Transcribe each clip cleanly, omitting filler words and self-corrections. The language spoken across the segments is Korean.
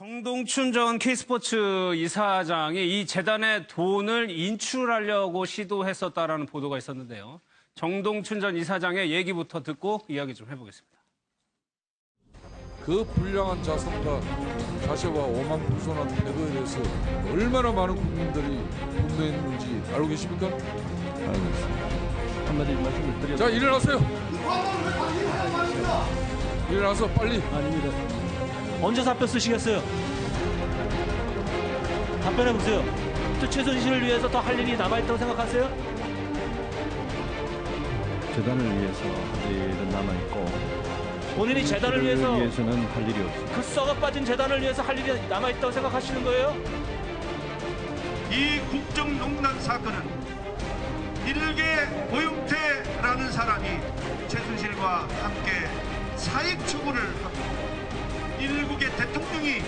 정동춘 전 K스포츠 이사장이 이 재단에 돈을 인출하려고 시도했었다라는 보도가 있었는데요. 정동춘 전 이사장의 얘기부터 듣고 이야기 좀 해보겠습니다. 그 불량한 자산과 자세와 오만 부손한 태도에 대해서 얼마나 많은 국민들이 분노했는지 알고 계십니까? 알고 있습니다. 한마디 말씀을 드려도. 자, 일어나세요. 일어나서 빨리. 아닙니다. 언제 사표 쓰시겠어요? 답변해 보세요. 또 최순실을 위해서 더 할 일이 남아있다고 생각하세요? 재단을 위해서 할 일은 남아있고 본인이 재단을 위해서는 할 일이 없습니다. 그 썩어 빠진 재단을 위해서 할 일이 남아있다고 생각하시는 거예요? 이 국정농단 사건은 일개 고용태라는 사람이 최순실과 함께 사익 추구를 하고 일국의 대통령이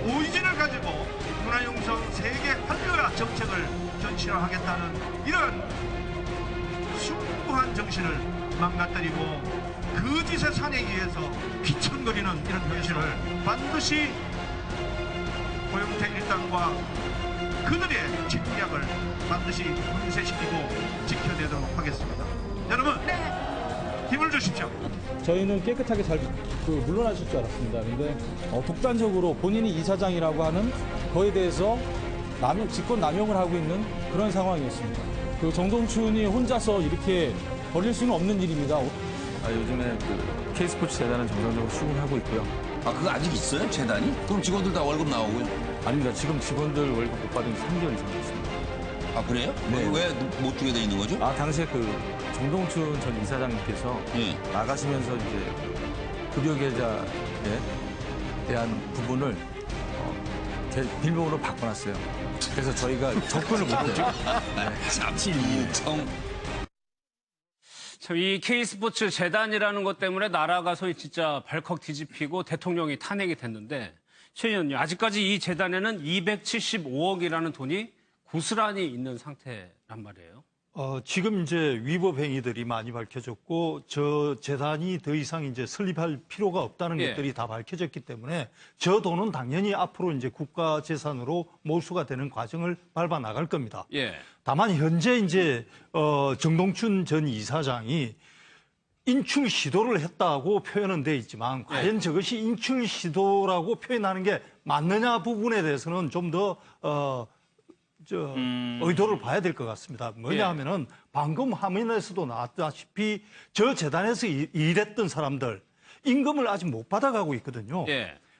오이진을 가지고 문화융성 세계 한류화 정책을 현실화하겠다는 이런 숭고한 정신을 망가뜨리고 거짓의 산에 의해서 귀천거리는 이런 현실을 반드시 고용태 일당과 그들의 침략을 반드시 분쇄시키고 지켜내도록 하겠습니다. 여러분, 힘을 주십시오. 저희는 깨끗하게 잘 물러나실 줄 알았습니다. 근데 독단적으로 본인이 이사장이라고 하는 거에 대해서 직권 남용을 하고 있는 그런 상황이었습니다. 그 정동춘이 혼자서 이렇게 벌일 수는 없는 일입니다. 요즘에 K스포츠 재단은 정상적으로 수행하고 있고요. 아, 그거 아직 있어요? 재단이? 그럼 직원들 다 월급 나오고요? 아닙니다. 지금 직원들 월급 못 받은 지 3개월 이상 됐습니다. 아, 그래요? 네. 왜 못 주게 돼 있는 거죠? 당시에 정동춘 전 이사장님께서 예. 나가시면서 이제 급여 계좌에 대한 부분을 빌봉으로 바꿔놨어요. 그래서 저희가 접근을 못해요. 참, 이 K스포츠 재단이라는 것 때문에 나라가 소위 진짜 발컥 뒤집히고 대통령이 탄핵이 됐는데 최 의원님, 아직까지 이 재단에는 275억이라는 돈이 고스란히 있는 상태란 말이에요. 지금 이제 위법 행위들이 많이 밝혀졌고 저 재단이 더 이상 이제 설립할 필요가 없다는 것들이 다 밝혀졌기 때문에 저 돈은 당연히 앞으로 이제 국가 재산으로 몰수가 되는 과정을 밟아 나갈 겁니다. 다만 현재 이제 정동춘 전 이사장이 인출 시도를 했다고 표현은 돼 있지만 과연 저것이 인출 시도라고 표현하는 게 맞느냐 부분에 대해서는 좀 더 의도를 봐야 될 것 같습니다. 뭐냐 하면은 방금 화면에서도 나왔다시피 저 재단에서 일했던 사람들 임금을 아직 못 받아가고 있거든요.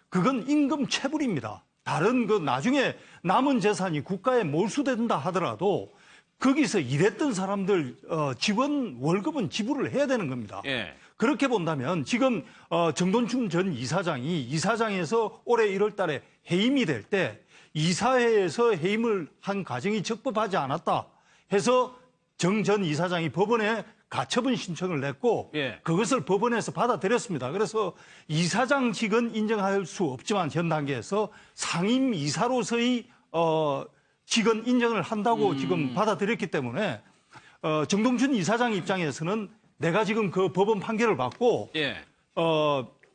그건 임금 체불입니다. 다른 나중에 남은 재산이 국가에 몰수된다 하더라도 거기서 일했던 사람들 직원 월급은 지불을 해야 되는 겁니다. 그렇게 본다면 지금 정동춘 전 이사장이 이사장에서 올해 1월 달에 해임이 될 때 이사회에서 해임을 한 과정이 적법하지 않았다 해서 정 전 이사장이 법원에 가처분 신청을 냈고 그것을 법원에서 받아들였습니다. 그래서 이사장직은 인정할 수 없지만 현 단계에서 상임 이사로서의 직은 인정을 한다고 지금 받아들였기 때문에 정동춘 이사장 입장에서는 내가 지금 그 법원 판결을 받고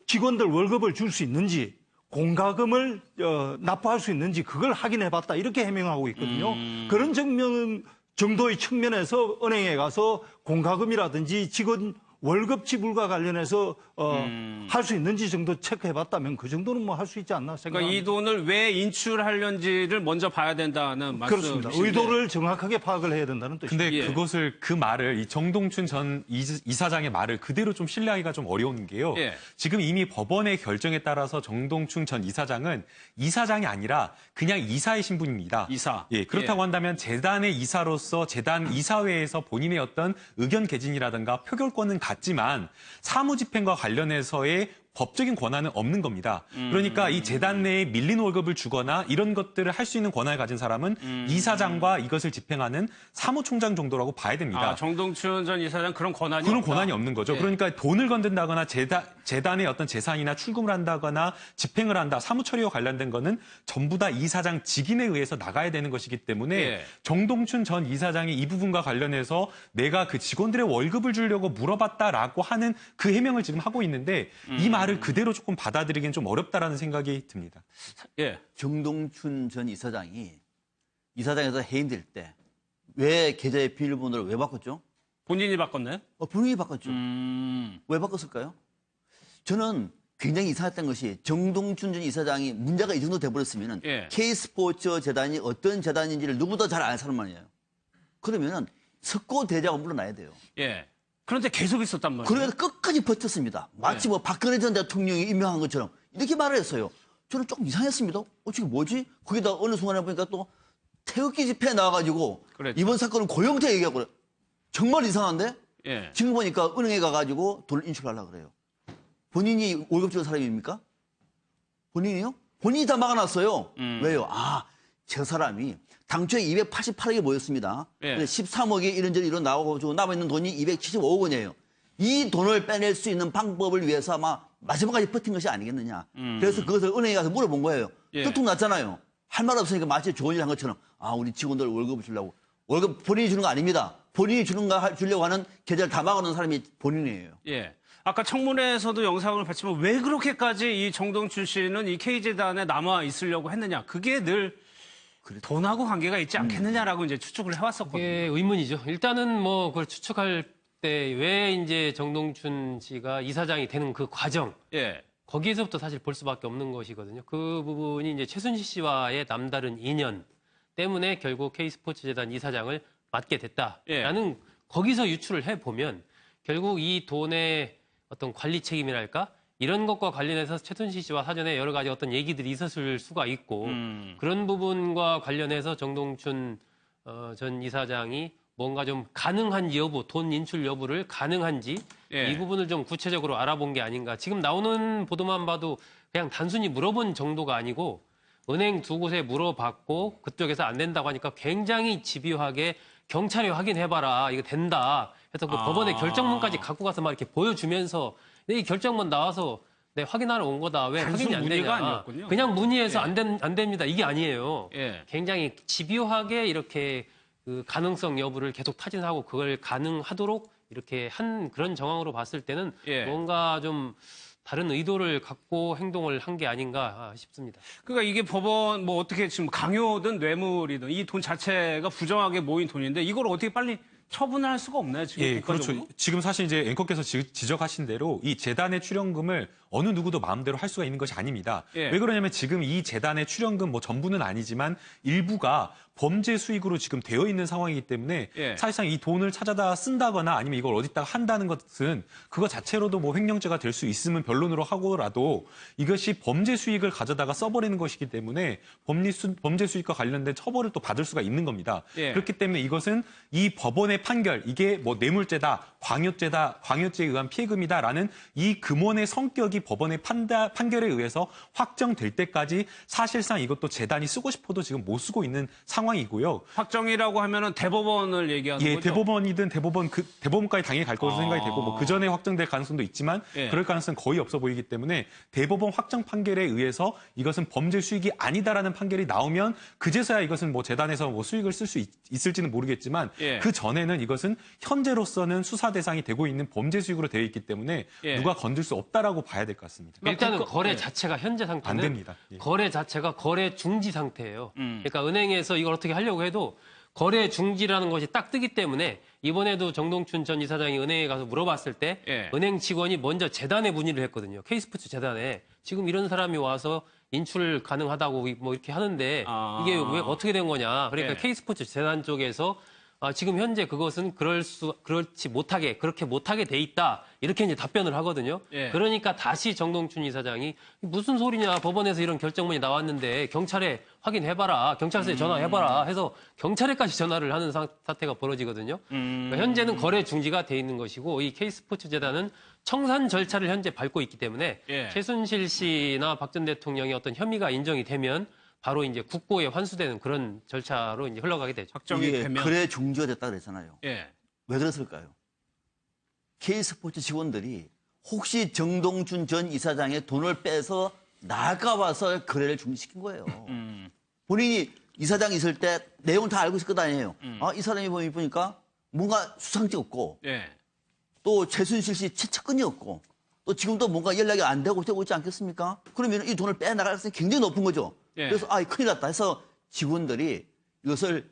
직원들 월급을 줄 수 있는지 공과금을 납부할 수 있는지 그걸 확인해봤다 이렇게 해명하고 있거든요. 그런 정도의 측면에서 은행에 가서 공과금이라든지 직원 월급 지불과 관련해서 할 수 있는지 정도 체크해봤다면 그 정도는 뭐 할 수 있지 않나 생각합니다. 그러니까 이 돈을 왜 인출하려는지를 먼저 봐야 된다는 말씀이신데. 그렇습니다. 의도를 정확하게 파악을 해야 된다는 뜻입니다. 근데 그 말을 이 정동춘 전 이사장의 말을 그대로 좀 신뢰하기가 좀 어려운 게요. 지금 이미 법원의 결정에 따라서 정동춘 전 이사장은 이사장이 아니라 그냥 이사의 신분입니다. 이사. 그렇다고 한다면 재단의 이사로서 재단 이사회에서 본인의 어떤 의견 개진이라든가 표결권은 같지만 사무집행과 관련해서의 법적인 권한은 없는 겁니다. 그러니까 이 재단 내에 밀린 월급을 주거나 이런 것들을 할 수 있는 권한을 가진 사람은 이사장과 이것을 집행하는 사무총장 정도라고 봐야 됩니다. 정동춘 전 이사장 그런 권한이 없는 거죠. 그러니까 돈을 건든다거나 재단의 어떤 재산이나 출금을 한다거나 집행을 한다, 사무처리와 관련된 거는 전부 다 이사장 직인에 의해서 나가야 되는 것이기 때문에 정동춘 전 이사장이 이 부분과 관련해서 내가 그 직원들의 월급을 주려고 물어봤다라고 하는 그 해명을 지금 하고 있는데 이 말 말을 그대로 조금 받아들이기는 좀 어렵다라는 생각이 듭니다. 예. 정동춘 전 이사장이 이사장에서 해임될 때 왜 계좌의 비밀번호를 왜 바꿨죠? 본인이 바꿨나요? 본인이 바꿨죠. 왜 바꿨을까요? 저는 굉장히 이상했던 것이 정동춘 전 이사장이 문제가 이 정도 돼버렸으면 예. K스포츠 재단이 어떤 재단인지를 누구도 잘 아는 사람 말이에요. 그러면 석고 대자가 물러나야 돼요. 예. 그런데 계속 있었단 말이에요. 그래서 끝까지 버텼습니다. 마치 뭐 박근혜 전 대통령이 임명한 것처럼 이렇게 말을 했어요. 저는 조금 이상했습니다. 지금 뭐지? 거기다 어느 순간에 보니까 또 태극기 집회에 나와가지고 그랬죠. 이번 사건은 고영태 얘기하고 그래. 정말 이상한데? 예. 지금 보니까 은행에 가가지고 돈을 인출하려고 그래요. 본인이 월급 주는 사람입니까? 본인이요? 본인이 다 막아놨어요. 왜요? 저 사람이 당초에 288억이 모였습니다. 예. 13억이 이런저런 이런 나오고 남아있는 돈이 275억 원이에요. 이 돈을 빼낼 수 있는 방법을 위해서 아마 마지막까지 버틴 것이 아니겠느냐. 그래서 그것을 은행에 가서 물어본 거예요. 예. 들통났잖아요. 할 말 없으니까 마치 좋은 일 한 것처럼 우리 직원들 월급을 주려고. 월급 본인이 주는 거 아닙니다. 본인이 주려고 하는 계좌를 다 막아놓은 사람이 본인이에요. 예. 아까 청문회에서도 영상을 봤지만 왜 그렇게까지 이 정동춘 씨는 이 K재단에 남아 있으려고 했느냐. 그게 늘 돈하고 관계가 있지 않겠느냐라고 이제 추측을 해왔었거든요. 예, 의문이죠. 일단은 뭐 그걸 추측할 때 왜 이제 정동춘 씨가 이사장이 되는 그 과정. 예. 거기에서부터 사실 볼 수밖에 없는 것이거든요. 그 부분이 이제 최순실 씨와의 남다른 인연 때문에 결국 K스포츠재단 이사장을 맡게 됐다라는 거기서 유추를 해보면 결국 이 돈의 어떤 관리 책임이랄까 이런 것과 관련해서 최순실 씨와 사전에 여러 가지 어떤 얘기들이 있었을 수가 있고 그런 부분과 관련해서 정동춘 전 이사장이 뭔가 좀 가능한지 여부, 돈 인출 여부를 가능한지 이 부분을 좀 구체적으로 알아본 게 아닌가. 지금 나오는 보도만 봐도 그냥 단순히 물어본 정도가 아니고 은행 두 곳에 물어봤고 그쪽에서 안 된다고 하니까 굉장히 집요하게 경찰에 확인해봐라. 이거 된다. 해서 그 법원에 결정문까지 갖고 가서 막 이렇게 보여주면서 이 결정문 나와서 네, 확인하러 온 거다. 왜 확인이 안 되냐. 아니었군요. 그냥 문의해서 안 됩니다. 이게 아니에요. 예. 굉장히 집요하게 이렇게 그 가능성 여부를 계속 타진하고 그걸 가능하도록 이렇게 한 그런 정황으로 봤을 때는 뭔가 좀 다른 의도를 갖고 행동을 한 게 아닌가 싶습니다. 그러니까 이게 법원 뭐 어떻게 지금 강요든 뇌물이든 이 돈 자체가 부정하게 모인 돈인데 이걸 어떻게 빨리 처분할 수가 없나요? 지금 예, 국가적으로? 그렇죠. 지금 사실 이제 앵커께서 지적하신 대로 이 재단의 출연금을 어느 누구도 마음대로 할 수가 있는 것이 아닙니다. 왜 그러냐면 지금 이 재단의 출연금 뭐 전부는 아니지만 일부가 범죄 수익으로 지금 되어 있는 상황이기 때문에 사실상 이 돈을 찾아다 쓴다거나 아니면 이걸 어디다가 한다는 것은 그거 자체로도 뭐 횡령죄가 될 수 있으면 변론으로 하고라도 이것이 범죄 수익을 가져다가 써버리는 것이기 때문에 범죄 수익과 관련된 처벌을 또 받을 수가 있는 겁니다. 그렇기 때문에 이것은 이 법원의 판결, 이게 뭐 뇌물죄다, 광요죄에 의한 피해금이다라는 이 금원의 성격이 법원의 판결에 의해서 확정될 때까지 사실상 이것도 재단이 쓰고 싶어도 지금 못 쓰고 있는 상황이고요. 확정이라고 하면은 대법원을 얘기하는 거죠? 대법원이든 대법원까지 당연히 갈 것으로 생각이 되고 뭐 그 전에 확정될 가능성도 있지만 그럴 가능성은 거의 없어 보이기 때문에 대법원 확정 판결에 의해서 이것은 범죄 수익이 아니다라는 판결이 나오면 그제서야 이것은 뭐 재단에서 뭐 수익을 쓸 수 있을지는 모르겠지만 그 전에는 이것은 현재로서는 수사 대상이 되고 있는 범죄 수익으로 되어 있기 때문에 누가 건들 수 없다라고 봐야 될 것 같습니다. 일단은 거래 자체가 현재 상태는 안 됩니다. 거래 자체가 거래 중지 상태예요. 그러니까 은행에서 이걸 어떻게 하려고 해도 거래 중지라는 것이 딱 뜨기 때문에 이번에도 정동춘 전 이사장이 은행에 가서 물어봤을 때 은행 직원이 먼저 재단에 문의를 했거든요. K스포츠 재단에. 지금 이런 사람이 와서 인출 가능하다고 뭐 이렇게 하는데 이게 왜 어떻게 된 거냐. 그러니까 K스포츠 재단 쪽에서 지금 현재 그것은 그렇지 못하게, 그렇게 못하게 돼 있다. 이렇게 이제 답변을 하거든요. 그러니까 다시 정동춘 이사장이 무슨 소리냐. 법원에서 이런 결정문이 나왔는데 경찰에 확인해봐라. 경찰서에 전화해봐라. 해서 경찰에까지 전화를 하는 사태가 벌어지거든요. 그러니까 현재는 거래 중지가 돼 있는 것이고 이 K스포츠 재단은 청산 절차를 현재 밟고 있기 때문에 최순실 씨나 박 전 대통령의 어떤 혐의가 인정이 되면 바로 이제 국고에 환수되는 그런 절차로 이제 흘러가게 되죠. 확정이 되면 거래 중지가 됐다 그랬잖아요. 예. 왜 그랬을까요? K스포츠 직원들이 혹시 정동춘 전 이사장의 돈을 빼서 나아가 와서 거래를 중지시킨 거예요. 본인이 이사장 있을 때 내용 다 알고 있을 것 아니에요. 이 사람이 보니까 뭔가 수상지 없고 또 최순실 씨 최측근이 없고 또 지금도 뭔가 연락이 안 되고 있지 않겠습니까? 그러면 이 돈을 빼나갈 가능성이 굉장히 높은 거죠. 예. 그래서 큰일 났다 해서 직원들이 이것을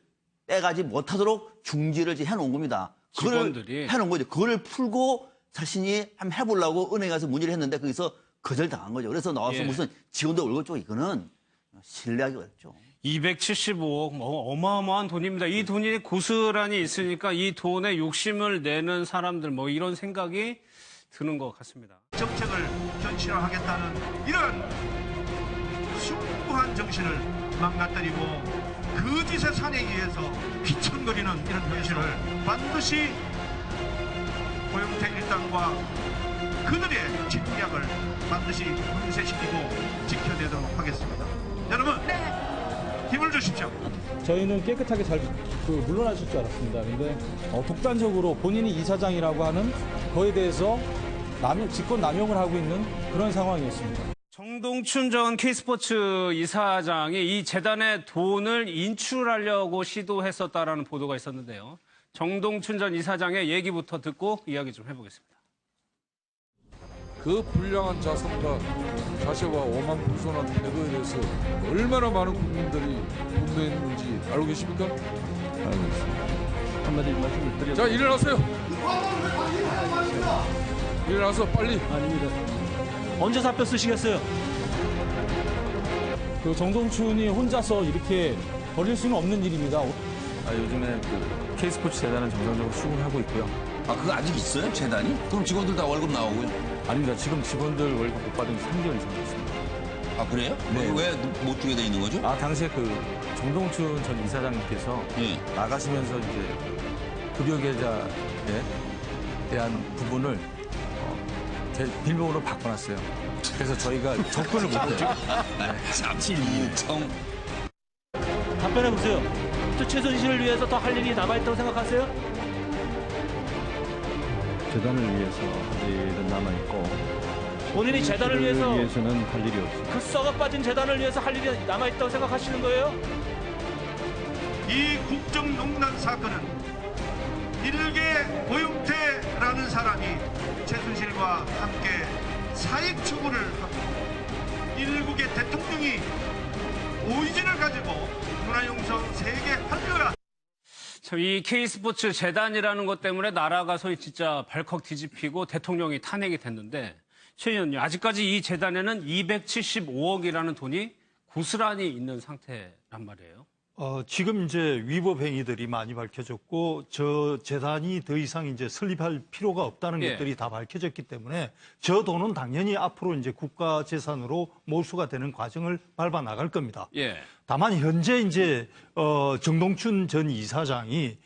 빼가지 못하도록 중지를 이제 해놓은 겁니다. 직원들이? 해놓은 거죠. 그걸 풀고 자신이 한번 해보려고 은행에 가서 문의를 했는데 거기서 거절당한 거죠. 그래서 나와서 예. 무슨 직원들 월급 쪽 이거는 신뢰하기 어렵죠. 275억, 어마어마한 돈입니다. 이 돈이 고스란히 있으니까 이 돈에 욕심을 내는 사람들, 이런 생각이 드는 것 같습니다. 정책을 현실화하겠다는 이런 숭고한 정신을 망가뜨리고 거짓의 산에 의해서 휘청거리는 이런 현실을 반드시 고영태 일당과 그들의 침략을 반드시 분쇄시키고 지켜내도록 하겠습니다. 여러분, 힘을 주십시오. 저희는 깨끗하게 잘 물러나실 줄 알았습니다. 근데 독단적으로 본인이 이사장이라고 하는 거에 대해서 직권 남용을 하고 있는 그런 상황이었습니다. 정동춘 전 K스포츠 이사장이 이 재단의 돈을 인출하려고 시도했었다라는 보도가 있었는데요. 정동춘 전 이사장의 얘기부터 듣고 이야기 좀 해보겠습니다. 그 불량한 자산과 자세와 오만 부손한 태도에 대해서 얼마나 많은 국민들이 분노했는지 알고 계십니까? 알고 있습니다. 한마디 말씀을 드려도. 자, 일어나세요. 일어나서 빨리. 아닙니다. 언제 사표 쓰시겠어요? 정동춘이 혼자서 이렇게 벌일 수는 없는 일입니다. 요즘에 K스포츠 재단은 정상적으로 수긍하고 있고요. 그거 아직 있어요? 재단이? 그럼 직원들 다 월급 나오고요? 아닙니다. 지금 직원들 월급 못 받은 지 3개월 이상 됐습니다. 그래요? 네. 왜 못 주게 돼 있는 거죠? 당시에 정동춘 전 이사장님께서 나가시면서 이제 급여 계좌에 대한 부분을 빌봉으로 바꿔놨어요. 그래서 저희가 접근을 못해요. 참. 답변해 보세요. 또 최순실을 위해서 더 할 일이 남아있다고 생각하세요? 재단을 위해서 할 일은 남아있고 본인이 재단을 위해서는 할 일이 없습니다. 그 썩어 빠진 재단을 위해서 할 일이 남아있다고 생각하시는 거예요? 이 국정농단 사건은 일개 고영태라는 사람이 최순실과 함께 사익 추구를 하고 일국의 대통령이 오이진을 가지고 문화용성 세계 한류라. 이 K스포츠 재단이라는 것 때문에 나라가 소위 진짜 발컥 뒤집히고 대통령이 탄핵이 됐는데 최 의원님, 아직까지 이 재단에는 275억이라는 돈이 고스란히 있는 상태란 말이에요. 지금 이제 위법 행위들이 많이 밝혀졌고 저 재단이 더 이상 이제 설립할 필요가 없다는 것들이 다 밝혀졌기 때문에 저 돈은 당연히 앞으로 이제 국가 재산으로 몰수가 되는 과정을 밟아 나갈 겁니다. 다만 현재 이제 정동춘 전 이사장이